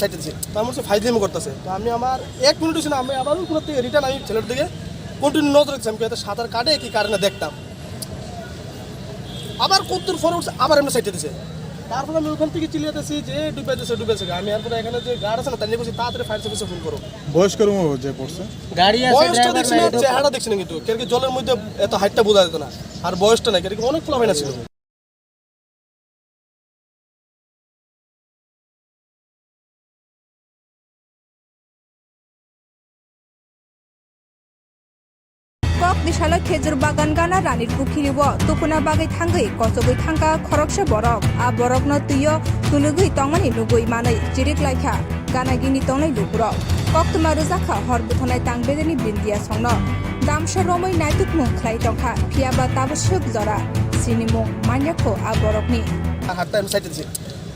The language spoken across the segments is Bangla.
সাইডে দিছি তো আমি হচ্ছে ফাইজলিমি করতেছে তো আমি আমার 1 মিনিট ছিল আমি আবার উপর থেকে রিটার্ন আমি ছেলের দিকে কন্টিনিউ নজর রাখছি আমি হয়তো সাঁতার কাটে কি কারণে দেখতাম আবার কত্তর ফরে উঠছে আবার এমনি সাইডে দিছে তারপরে আমি ওখান থেকে চিল্লাতেছি যে ডুবেছে আমি এরপরে এখানে যে গাড়ি আছে না তাই নিয়ে বলছি তাড়াতাড়ি ফায়ার সার্ভিসে ফোন করো বয়স্ক যে পড়ছে গাড়ি আছে বয়সটা দেখছি না চেহারা দেখছি না কিন্তু কেউ জলের মধ্যে এত হাইটটা বোঝা যেত না আর বয়সটা নাই কেউ অনেক ফোলা হয়ে ছিল Kok bisala khejur bagan gana ranir pukhiri bo tukuna bagai thangai kosogoi thangka khoroksa borok a borok no tuyo tulugui tongmani nugui manai jirik laikha gana gini tongnai lugro kok tumaru jakha hor buthonai tangbedeni bindia songno damsha romoi naituk mung khlai tongkha phiaba tabasuk jora sinimo manyakho a borokni হাতটা আমি সাইডে দিছি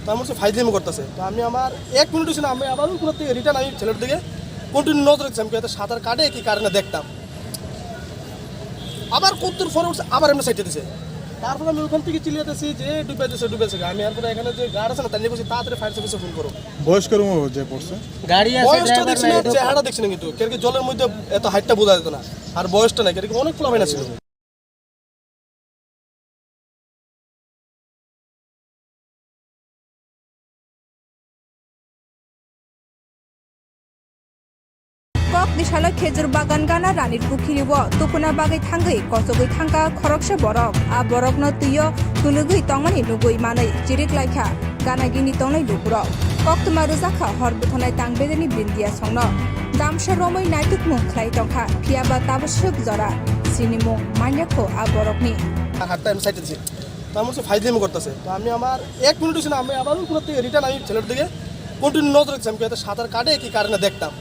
তো আমি হচ্ছে ফাইজলিমি করতেছে তো আমি আমার 1 মিনিট ছিল আমি আবার উপর থেকে রিটার্ন আমি ছেলের দিকে কন্টিনিউ নজর রাখছি আমি হয়তো সাঁতার কাটে কি কারণে দেখতাম আবার কত্তর ফরে উঠছে আবার এমনি সাইডে দিছে তারপরে আমি ওখান থেকে চিল্লাতেছি যে ডুবেছে আমি এরপরে এখানে যে গাড়ি আছে না তাই নিয়ে বলছি তাড়াতাড়ি ফায়ার সার্ভিসে ফোন করো বয়স্ক যে পড়ছে গাড়ি আছে বয়সটা দেখছি না চেহারা দেখছি না কিন্তু কেউ জলের মধ্যে এত হাইটটা বোঝা যেত না আর বয়সটা নাই কেউ অনেক ফোলা হয়ে ছিল Kok bisala khejur bagan gana ranir pukhiri bo tukuna bagai thangai kosogoi thangka khoroksa borok a borok no tuyo tulugui tongmani nugui manai jirik laikha gana gini tongnai lugro kok tumaru jakha hor buthonai tangbedeni bindia songno damsha romoi naituk mung khlai tongkha phiaba tabasuk jora sinimo manyakho a borokni হাতটা আমি সাইডে দিছি তো আমি হচ্ছে ফাইজলিমি করতেছে তো আমি আমার 1 মিনিট ছিল আমি আবার উপর থেকে রিটার্ন আমি ছেলের দিকে কন্টিনিউ নজর রাখছি আমি হয়তো সাঁতার কাটে কি কারণে দেখতাম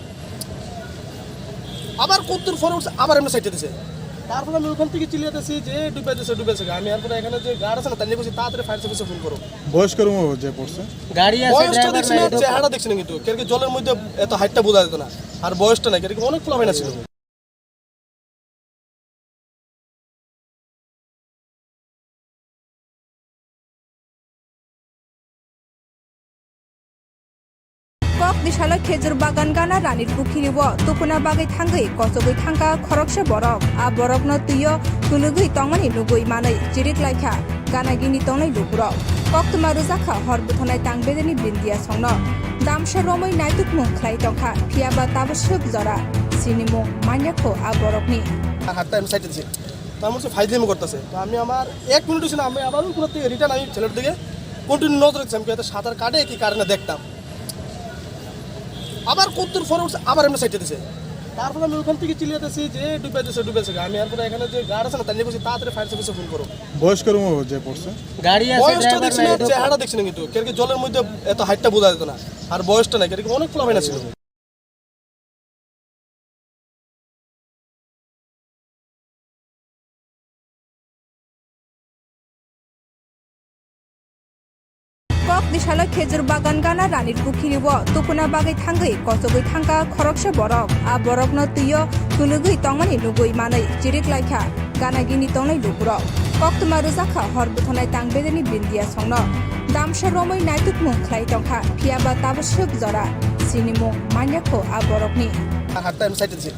আবার কত্তর ফরে উঠছে আবার এমনি সাইডে দিছে তারপরে আমি ওখান থেকে চিল্লাতেছি যে ডুবেছে আমি এরপরে এখানে যে গাড়ি আছে না তাই নিয়ে বলছি তাড়াতাড়ি ফায়ার সার্ভিসে ফোন করো বয়স্ক যে পড়ছে গাড়ি আছে বয়সটা দেখছি না চেহারা দেখছি না কিন্তু কেউ জলের মধ্যে এত হাইটটা বোঝা যেত না আর বয়সটা নাই কেউ অনেক ফোলা হয়ে ছিল Kok bisala khejur bagan gana ranir pukhiri bo tukuna bagai thangai kosogoi thangka khoroksa borok a borok no tuyo tulugui tongmani nugui manai jirik laikha gana gini tongnai lugro kok tumaru jakha hor buthonai tangbedeni bindia songno damsha romoi naituk mung khlai tongkha phiaba tabasuk jora sinimo manyakho a borokni হাতটা আমি সাইডে দিছি তো আমি হচ্ছে ফাইজলিমি করতেছে তো আমি আমার 1 মিনিট ছিল আমি আবার উপর থেকে রিটার্ন আমি ছেলের দিকে কন্টিনিউ নজর রাখছি আমি হয়তো সাঁতার কাটে কি কারণে দেখতাম আবার কত্তর ফরে উঠছে আবার এমনি সাইডে দিছে তারপরে আমি ওখান থেকে চিল্লাতেছি যে ডুবেছে আমি এরপরে এখানে যে গাড়ি আছে না তাই নিয়ে বলছি তাড়াতাড়ি ফায়ার সার্ভিসে ফোন করো বয়স্ক যে পড়ছে গাড়ি আছে বয়সটা দেখছি না চেহারা দেখছি না কিন্তু কেউ জলের মধ্যে এত হাইটটা বোঝা যেত না আর বয়সটা নাই কেউ অনেক ফোলা হয়ে ছিল Kok bisala khejur bagan gana ranir pukhiri bo tukuna bagai thangai kosogoi thangka khoroksa borok a borok no tuyo tulugui tongmani nugui manai jirik laikha gana gini tongnai lugro kok tumaru jakha hor buthonai tangbedeni bindia songno damsha romoi naituk mung khlai tongkha phiaba tabasuk jora sinimo manyakho a borokni হাতটা আমি সাইডে দিছি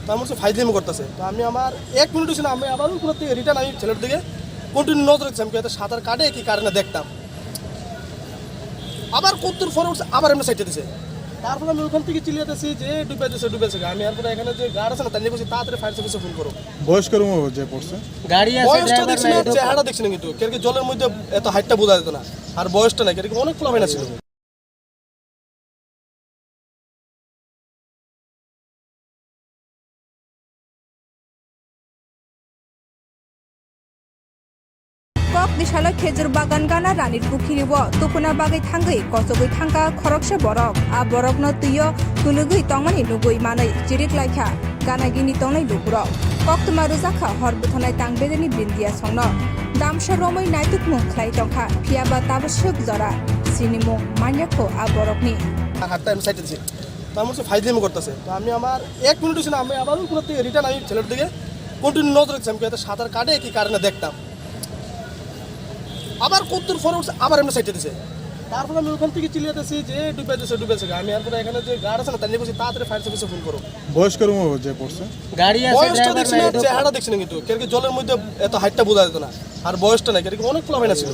তো আমি হচ্ছে ফাইজলিমি করতেছে তো আমি আমার 1 মিনিট ছিল আমি আবার উপর থেকে রিটার্ন আমি ছেলের দিকে কন্টিনিউ নজর রাখছি আমি হয়তো সাঁতার কাটে কি কারণে দেখতাম আবার কত্তর ফরে উঠছে আবার এমনি সাইডে দিছে তারপরে আমি ওখান থেকে চিল্লাতেছি যে ডুবেছে আমি এরপরে এখানে যে গাড়ি আছে না তাই নিয়ে বলছি তাড়াতাড়ি ফায়ার সার্ভিসে ফোন করো বয়স্ক যে পড়ছে গাড়ি আছে বয়সটা দেখছি না চেহারা দেখছি না কিন্তু কেউ জলের মধ্যে এত হাইটটা বোঝা যেত না আর বয়সটা নাই কেউ অনেক ফোলা হয়ে ছিল Kok bisala khejur bagan gana ranir pukhiri bo tukuna bagai thangai kosogoi thangka khoroksa borok a borok no tuyo tulugui tongmani nugui manai jirik laikha gana gini tongnai lugro kok tumaru jakha hor buthonai tangbedeni bindia songno damsha romoi naituk mung khlai tongkha phiaba tabasuk jora sinimo manyakho a borokni হাতটা আমি সাইডে দিছি তো আমি হচ্ছে ফাইজলিমি করতেছে তো আমি আমার 1 মিনিট ছিল আমি আবার উপর থেকে রিটার্ন আমি ছেলের দিকে কন্টিনিউ নজর রাখছি আমি হয়তো সাঁতার কাটে কি কারণে দেখতাম আবার কত্তর ফরে উঠছে আবার এমনি সাইডে দিছে তারপরে আমি ওখান থেকে চিল্লাতেছি যে ডুবেছে আমি আর পরে এখানে যে গার্ড আছে না তার নিয়ে বলছি তাড়াতাড়ি ফায়ার সার্ভিসে ফোন করো। বয়স্কের যে পড়ছে গাড়ি আছে বয়সটা দেখছি না, চেহারাটা দেখছি না, কিন্তু কেউ জলের মধ্যে এত হাইটটা বোঝা যেত না, আর বয়সটা নাই কেউ অনেক ফ্লাফাইনা ছিল।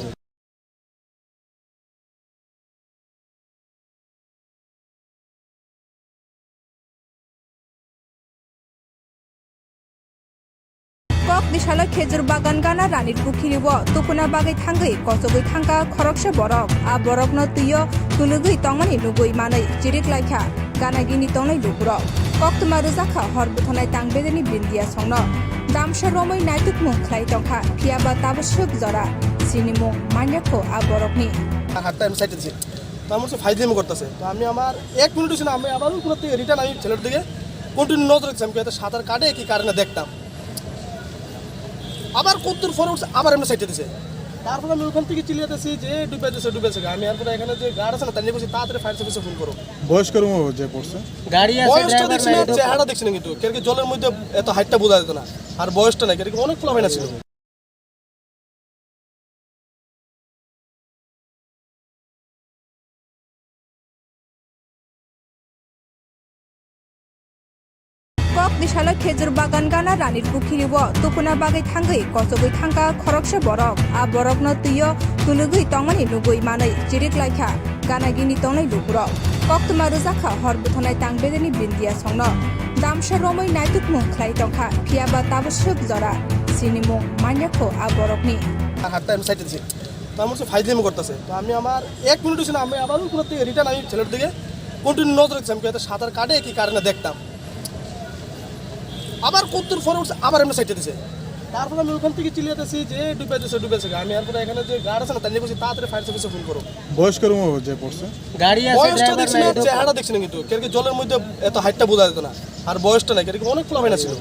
Kok disalai khejur bagan gana ranir pukhiri bo tupuna bagai thangai kosogoi thangka khoroksa borok a borok no tuyo tulugui tongmani nugui manai jirik laikha gana gini tongnai lukurok kok tumaru jakha hor buthonai tangbedeni bindia songno damsha romoi naituk mung khlai tongkha phiaba tabasuk jora sinimo manyakho a borokni হাতটা আমি সাইডে দিছি, তো আমার ফাইজলামি করতেছে। তো আমি আমার 1 মিনিট ছিল, আমি আবার উপর থেকে রিটার্ন আমি ছেলের দিকে কন্টিনিউ নজর রাখছি, আমি হয়তো সাঁতার কাটে কি কারণে দেখতাম, আবার কত্তর ফরে উঠছে, আবার এমনি সাইডে দিছে। তারপরে আমি ওখান থেকে চিল্লাতেছি যে ডুবেছে আমি আর পরে এখানে যে গার্ড আছে না তার নিয়ে বলছি তাড়াতাড়ি ফায়ার সার্ভিসে ফোন করো। বয়স্কের যে পড়ছে গাড়ি আছে বয়সটা দেখছি না, চেহারাটা দেখছি না, কিন্তু কেউ জলের মধ্যে এত হাইটটা বোঝা যেত না, আর বয়সটা নাই কেউ অনেক ফ্লাফাইনা ছিল। Kok disalai khejur bagan gana ranir pukhiri bo tupuna bagai thangai kosogoi thangka khoroksa borok a borok no tuyo tulugui tongmani nugui manai jirik laikha gana gini tongnai lukurok kok tumaru jakha hor buthonai tangbedeni bindia songno damsha romoi naituk mung khlai tongkha phiaba tabasuk jora sinimo manyakho a borokni হাতটা আমি সাইডে দিছি, তো আমার ফাইজলামি করতেছে। তো আমি আমার 1 মিনিট ছিল, আমি আবার উপর থেকে রিটার্ন আমি ছেলের দিকে কন্টিনিউ নজর রাখছি, আমি হয়তো সাঁতার কাটে কি কারণে দেখতাম, আবার কত্তর ফরে উঠছে, আবার এমনি সাইডে দিছে। তারপরে আমি ওখান থেকে চিল্লাতেছি যে ডুবেছে আমি আর পরে এখানে যে গার্ড আছে না তার নিয়ে বলছি তাড়াতাড়ি ফায়ার সার্ভিসে ফোন করো। বয়স্কের যে পড়ছে গাড়ি আছে বয়সটা দেখছি না, চেহারাটা দেখছি না, কিন্তু কেউ জলের মধ্যে এত হাইটটা বোঝা যেত না, আর বয়সটা নাই কেউ অনেক ফ্লাফাইনা ছিল।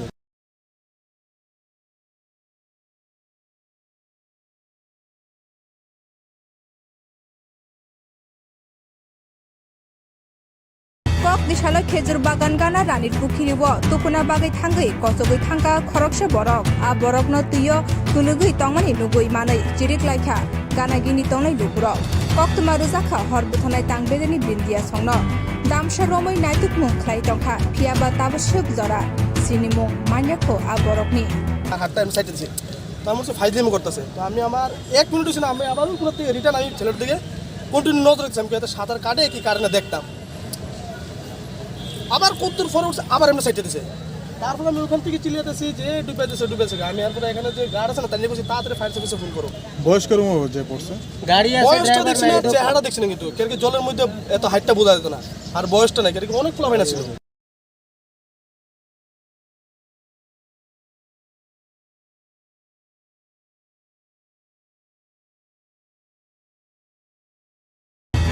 Kok disalai khejur bagan gana ranir pukhiri bo tupuna bagai thangai kosogoi thangka khoroksa borok a borok no tuyo tulugui tongmani nugui manai jirik laikha gana gini tongnai lukurok kok tumaru jakha hor buthonai tangbedeni bindia songno damsha romoi naituk mung khlai tongkha phiaba tabasuk jora sinimo manyakho a borokni হাতটা আমি সাইডে দিছি, তো আমার ফাইজলামি করতেছে। তো আমি আমার 1 মিনিট ছিল, আমি আবার উপর থেকে রিটার্ন আমি ছেলের দিকে কন্টিনিউ নজর রাখছি, আমি হয়তো সাঁতার কাটে কি কারণে দেখতাম, আবার কত্তর ফরে উঠছে, আবার এমনি সাইডে দিছে। তারপরে আমি ওখান থেকে চিল্লাতেছি যে ডুবেছে আমি আর পরে এখানে যে গার্ড আছে না তার নিয়ে বলছি তাড়াতাড়ি ফায়ার সার্ভিসে ফোন করো। বয়স্কের যে পড়ছে গাড়ি আছে বয়সটা দেখছি না, চেহারাটা দেখছি না, কিন্তু কেউ জলের মধ্যে এত হাইটটা বোঝা যেত না, আর বয়সটা নাই কেউ অনেক ফ্লাফাইনা ছিল।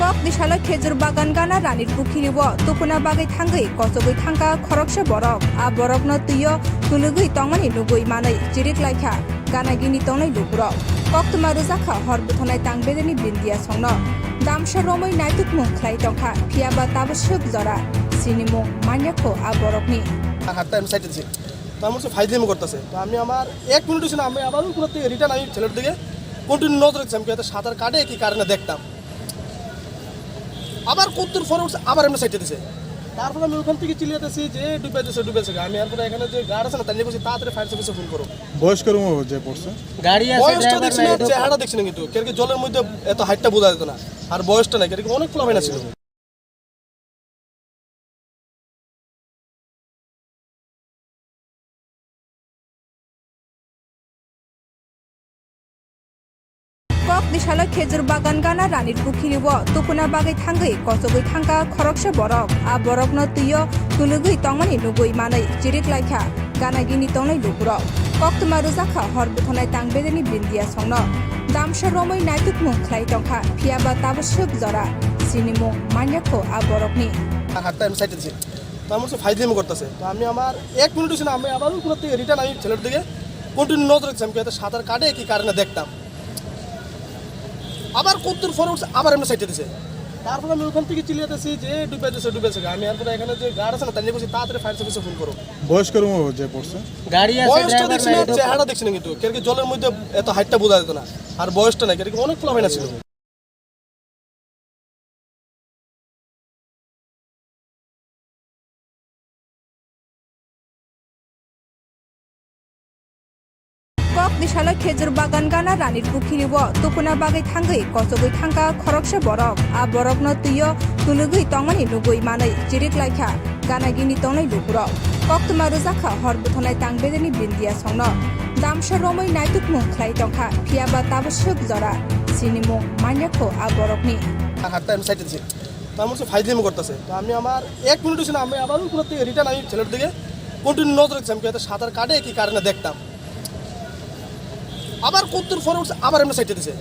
Kok disalai khejur bagan gana ranir pukhiri bo tupuna bagai thangai kosogoi thangka khoroksa borok a borok no tuyo tulugui tongmani nugui manai jirik laikha gana gini tongnai lukurok kok tumaru jakha hor buthonai tangbedeni bindia songno damsha romoi naituk mung khlai tongkha phiaba tabasuk jora sinimo manyakho a borokni হাতটা আমি সাইডে দিছি, তো আমার ফাইজলামি করতেছে। তো আমি আমার 1 মিনিট ছিল, আমি আবার উপর থেকে রিটার্ন আমি ছেলের দিকে কন্টিনিউ নজর রাখছি, আমি হয়তো সাঁতার কাটে কি কারণে দেখতাম, আবার কত্তর ফরে উঠছে, আবার এমনি সাইডে দিছে। তারপরে আমি ওখান থেকে চিল্লাতেছি যে ডুবেছে আমি আর পরে এখানে যে গার্ড আছে না তার নিয়ে বলছি তাড়াতাড়ি ফায়ার সার্ভিসে ফোন করো। বয়স্কের যে পড়ছে গাড়ি আছে বয়সটা দেখছি না, চেহারাটা দেখছি না, কিন্তু কেউ জলের মধ্যে এত হাইটটা বোঝা যেত না, আর বয়সটা নাই কেউ অনেক ফ্লাফাইনা ছিল। Kok disalai khejur bagan gana ranir pukhiri bo tupuna bagai thangai kosogoi thangka khoroksa borok a borok no tuyo tulugui tongmani nugui manai jirik laikha gana gini tongnai lukurok kok tumaru jakha hor buthonai tangbedeni bindia songno damsha romoi naituk mung khlai tongkha phiaba tabasuk jora sinimo manyakho a borokni হাতটা আমি সাইডে দিছি, তো আমার ফাইজলামি করতেছে। তো আমি আমার 1 মিনিট ছিল, আমি আবার উপর থেকে রিটার্ন আমি ছেলের দিকে কন্টিনিউ নজর রাখছি, আমি হয়তো সাঁতার কাটে কি কারণে দেখতাম, আবার কত্তর ফরে উঠছে, আবার এমনি সাইডে দিছে। তারপরে আমি ওখান থেকে চিল্লাতেছি যে ডুবেছে আমি আর পরে এখানে যে গার্ড আছে না তার নিয়ে বলছি তাড়াতাড়ি ফায়ার সার্ভিসে ফোন করো। বয়স্কের যে পড়ছে গাড়ি আছে বয়সটা দেখছি না, চেহারাটা দেখছি না, কিন্তু কেউ জলের মধ্যে এত হাইটটা বোঝা যেত না, আর বয়সটা নাই কেউ অনেক ফ্লাফাইনা ছিল। Nishala khejur bagan gana ranir pukhiri bo tupuna bagai thangai kosogoi thangka khoroksa borok a borok no tuyo tulugui tongmani nugui manai jirik laikha gana gini tongnai lupuro koktuma rujaka hor buthonai tangbedeni bindia songno damsha romoi naituk mung khlai tongkha phiaba tabasuk jora sinimo manyako a borokni হাতটা আমি সাইডে দিছি তো আমার ফাইজলামি করতেছে তো আমি আমার 1 মিনিট ছিল আমি আবার উপর থেকে রিটার্ন আমি ছেলের দিকে কন্টিনিউ নজর রাখছি আমি হয়তো সাঁতার কাটে কি কারণে দেখতাম আবার কত্তর ফরে উঠছে আবার এমনি সাইডে দিছে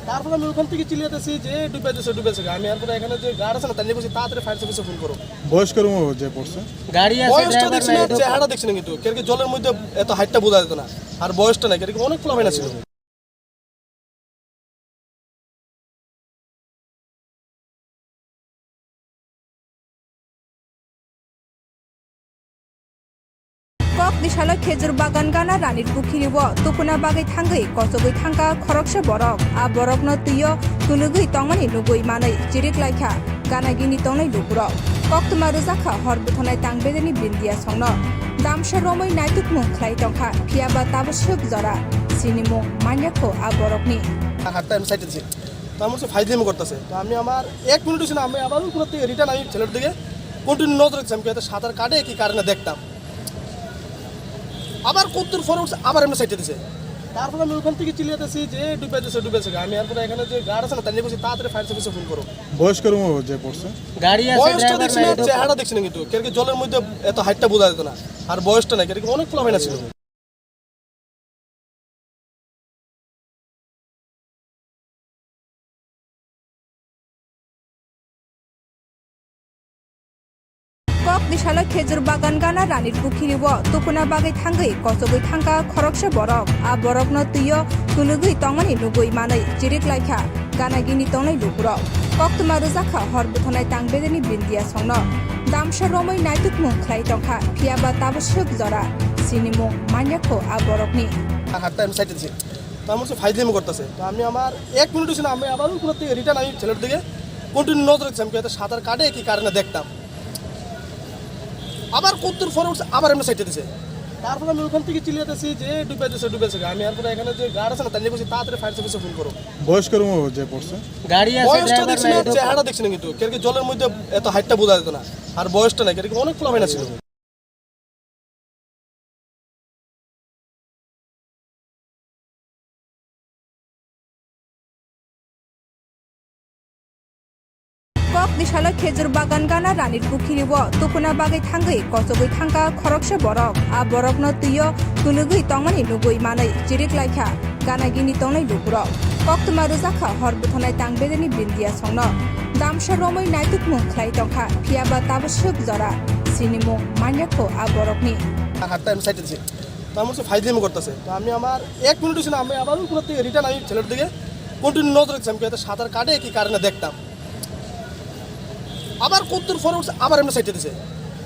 তারপরে আমি ওখান থেকে চিল্লাতেছি যে ডুবেছে আমি আর পরে এখানে যে গার্ড আছে না তার নিয়ে বলছি তাড়াতাড়ি ফায়ার সার্ভিসে ফোন করো বয়স্কের যে পড়ছে গাড়ি আছে বয়সটা ড্রাইভার দেখছি না চেহারা দেখছি না কিন্তু কেরকে জলের মধ্যে এত হাইটটা বোঝা যেত না আর বয়সটা না কেরকে অনেক ফোলা হয়ে ছিল Kok Nishala khejur bagan gana ranir pukhiri bo tupuna bagai thangai kosogoi thangka khoroksa borok a borok no tuyo tulugui tongmani nugui manai jirik laikha gana gini tongnai lupuro koktuma rujaka hor buthonai tangbedeni bindia songno damsha romoi naituk mung khlai tongkha phiaba tabasuk jora sinimo manyako a borokni হাতটা আমি সাইডে দিছি তো আমার ফাইজলামি করতেছে তো আমি আমার 1 মিনিট ছিল আমি আবার উপর থেকে রিটার্ন আমি ছেলের দিকে কন্টিনিউ নজর রাখছি আমি হয়তো সাঁতার কাটে কি কারণে দেখতাম আবার কত্তর ফরে উঠছে আবার এমনি সাইডে দিছে তারপরে আমি ওখান থেকে চিল্লাতেছি যে ডুবেছে আমি আর পরে এখানে যে গার্ড আছে না তার নিয়ে বলছি তাড়াতাড়ি ফায়ার সার্ভিসে ফোন করো বয়স্কের যে পড়ছে গাড়ি আছে বয়সটা ড্রাইভার দেখছি না চেহারা দেখছি না কিন্তু কেরকে জলের মধ্যে এত হাইটটা বোঝা যেত না আর বয়সটা না কেরকে অনেক ফোলা হয়ে ছিল Kok Nishala khejur bagan gana ranir pukhiri bo tupuna bagai thangai kosogoi thangka khoroksa borok a borok no tuyo tulugui tongmani nugui manai jirik laikha gana gini tongnai lupuro koktuma rujaka hor buthonai tangbedeni bindia songno damsha romoi naituk mung khlai tongkha phiaba tabasuk jora sinimo manyako a borokni হাতটা আমি সাইডে দিছি তো আমার ফাইজলামি করতেছে তো আমি আমার 1 মিনিট ছিল আমি আবার উপর থেকে রিটার্ন আমি ছেলের দিকে কন্টিনিউ নজর রাখছি আমি হয়তো সাঁতার কাটে কি কারণে দেখতাম আবার কত্তর ফরে উঠছে আবার এমনি সাইডে দিছে তারপরে আমি ওখান থেকে চিল্লাতেছি যে ডুবেছে আমি আর পরে এখানে যে গার্ড আছে না তার নিয়ে বলছি তাড়াতাড়ি ফায়ার সার্ভিসে ফোন করো বয়স্কের যে পড়ছে গাড়ি আছে বয়সটা ড্রাইভার দেখছি না চেহারা দেখছি না কিন্তু কেরকে জলের মধ্যে এত হাইটটা বোঝা যেত না আর বয়সটা না কেরকে অনেক ফোলা হয়ে ছিল Kok Nishala khejur bagan gana ranir pukhiri bo tupuna bagai thangai kosogoi thangka khoroksa borok a borok no tuyo tulugui tongmani nugui manai jirik laikha gana gini tongnai lupuro koktuma rujaka hor buthonai tangbedeni bindia songno damsha romoi naituk mung khlai tongkha phiaba tabasuk jora sinimo manyako a borokni হাতটা আমি সাইডে দিছি তো আমার ফাইজলামি করতেছে তো আমি আমার 1 মিনিট ছিল আমি আবার উপর থেকে রিটার্ন আমি ছেলের দিকে কন্টিনিউ নজর রাখছি আমি হয়তো সাঁতার কাটে কি কারণে দেখতাম আবার কত্তর ফরে উঠছে আবার এমনি সাইডে দিছে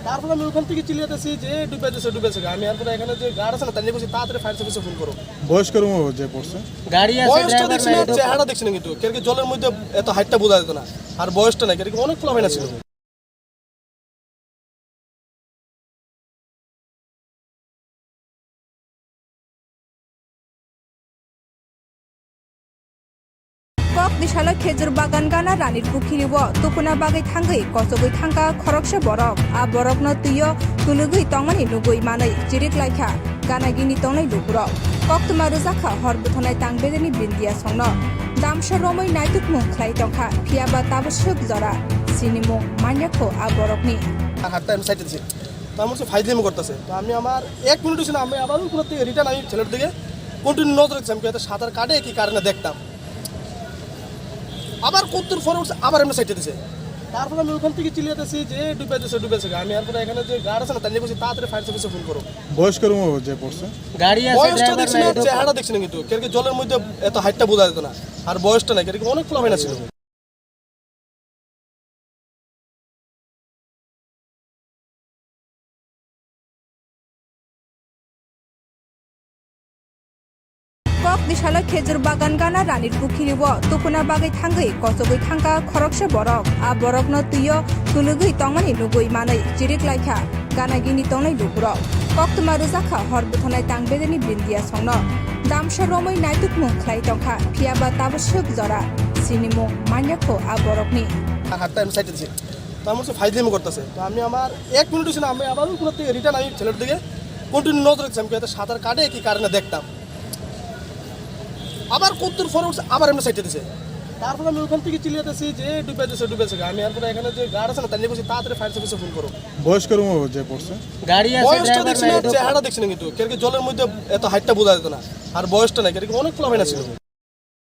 তারপরে আমি ওখান থেকে চিল্লাতেছি যে ডুবেছে আমি আর পরে এখানে যে গার্ড আছে না তার নিয়ে বলছি তাড়াতাড়ি ফায়ার সার্ভিসে ফোন করো বয়স্কের যে পড়ছে গাড়ি আছে বয়সটা ড্রাইভার দেখছি না চেহারা দেখছি না কিন্তু কেরকে জলের মধ্যে এত হাইটটা বোঝা যেত না আর বয়সটা না কেরকে অনেক ফোলা হয়ে ছিল Kok Nishala khejur bagan gana ranir pukhiri bo tupuna bagai thangai kosogoi thangka khoroksa borok a borok no tuyo tulugui tongmani nugui manai jirik laikha gana gini tongnai lupuro koktuma rujaka hor buthonai tangbedeni bindia songno damsha romoi naituk mung khlai tongkha phiaba tabasuk jora sinimo manyako a borokni হাতটা আমি সাইডে দিছি তো আমার ফাইজলামি করতেছে তো আমি আমার 1 মিনিট ছিল আমি আবার উপর থেকে রিটার্ন আমি ছেলের দিকে কন্টিনিউ নজর রাখছি আমি হয়তো সাঁতার কাটে কি কারণে দেখতাম আবার কত্তর ফরে উঠছে আবার এমনি সাইডে দিছে তারপরে আমি ওখান থেকে চিল্লাতেছি যে ডুবেছে আমি আর পরে এখানে যে গার্ড আছে না তার নিয়ে বলছি তাড়াতাড়ি ফায়ার সার্ভিসে ফোন করো বয়স্কের যে পড়ছে গাড়ি আছে বয়সটা ড্রাইভার দেখছি না চেহারা দেখছি না কিন্তু কেরকে জলের মধ্যে এত হাইটটা বোঝা যেত না আর বয়সটা না কেরকে অনেক ফোলা হয়ে ছিল Kok Nishala khejur bagan gana ranir pukhiri bo tupuna bagai thangai kosogoi thangka khoroksa borok a borok no tuyo tulugui tongmani nugui manai jirik laikha gana gini tongnai lupuro koktuma rujaka hor buthonai tangbedeni bindia songno Damsha Romoi Naituk Mung Klai Tongka Piaba Tabashuk Zora Sinimung Manyako Aborokni হাতটা আমি সাইডে দিছি তো আমার কাছে ফাইজলামি করতেছে তো আমি আমার 1 মিনিট ছিল আমি আবার উপর থেকে রিটার্ন আমি ছেলের দিকে কন্টিনিউ নজর রাখছি আমি হয়তো সাঁতার কাটে কি কারণে দেখতাম আবার কতদূর ফরে উঠছে আবার এমনি সাইডে দিছে তারপর আমি ওখান থেকে চিল্লাতেছি যে ডুবেছে আমি আর পরে এখানে যে গার্ড আছে না তার নিয়ে বলছি তাড়াতাড়ি ফায়ার সার্ভিসে ফোন করো বয়স্কের যে পড়ছে গাড়ি আছে বয়সটা ড্রাইভার দেখছি নাই না চেহারাটা দেখছি না কিন্তু কেরকে জলের মধ্যে এত হাইটটা বোঝা যেত না আর বয়সটা নাই কেরকে অনেক ফ্লো হয় না ছিল